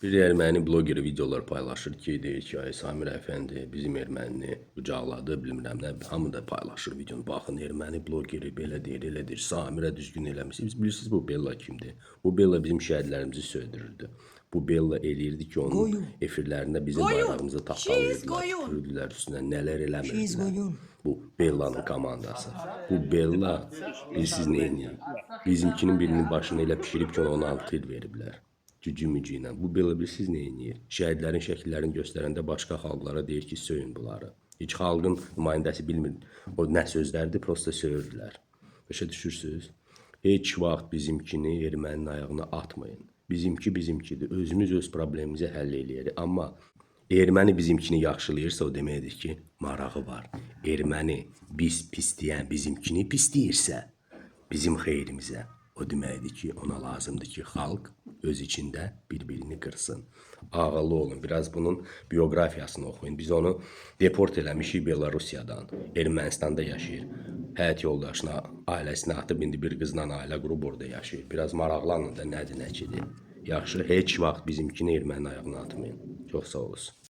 Bir erməni blogeri videolar paylaşır ki, deyir ki, ay Samir Əfəndi bizim ermənini qucaqladı, bilmirəm nə, hamı da paylaşır videonu. Baxın, erməni blogeri belə deyir, elə deyir, Samirə düzgün eləmişsiniz. Bilirsiniz bu Bella kimdir? Bu Bella bizim şəhidlərimizi söydürürdü. Bu Bella eləyirdi ki, onun efirlərində bizim bayrağımızı tapdalayırdılar, tüpürürdülər üstünə, nələr eləmirdilər. Bu Bella'nın komandası. Bu Bella, bilirsiniz nə eləyir? Bizimkinin birinin başına elə pişirib ki, ona 16 il veriblər. Gücü ilə. Bu belə bilirsiniz nə edir? Şəhidlərin şəkillərini göstərəndə başqa xalqlara deyir ki, söyün bunları. Heç xalqın nümayəndəsi bilmir. O nə sözlərdir, prosta söyürdülər. Başa düşürsünüz? Heç vaxt bizimkini erməninin ayağına atmayın. Bizimki bizimkidir. Özümüz öz problemimizi həll eləyərik. Amma erməni bizimkini yaxşılayırsa o deməkdir ki, marağı var. Erməni pis deyən bizimkini pisləyirsə, bizim xeyrimizə. O deməkdir ki, ona lazımdır ki, xalq öz içində bir-birini qırsın. Ağıllı olun, biraz bunun biyografiyasını oxuyun. Biz onu deport eləmişik Belarusiyadan, Ermənistanda yaşayır. Həyat yoldaşına, ailəsinə atıb indi bir qızla ailə qurub orada yaşayır. Biraz maraqlanın da nədir, nəkidir. Yaxşı, heç vaxt bizimkini erməni ayağına atmayın. Çox sağ olasın.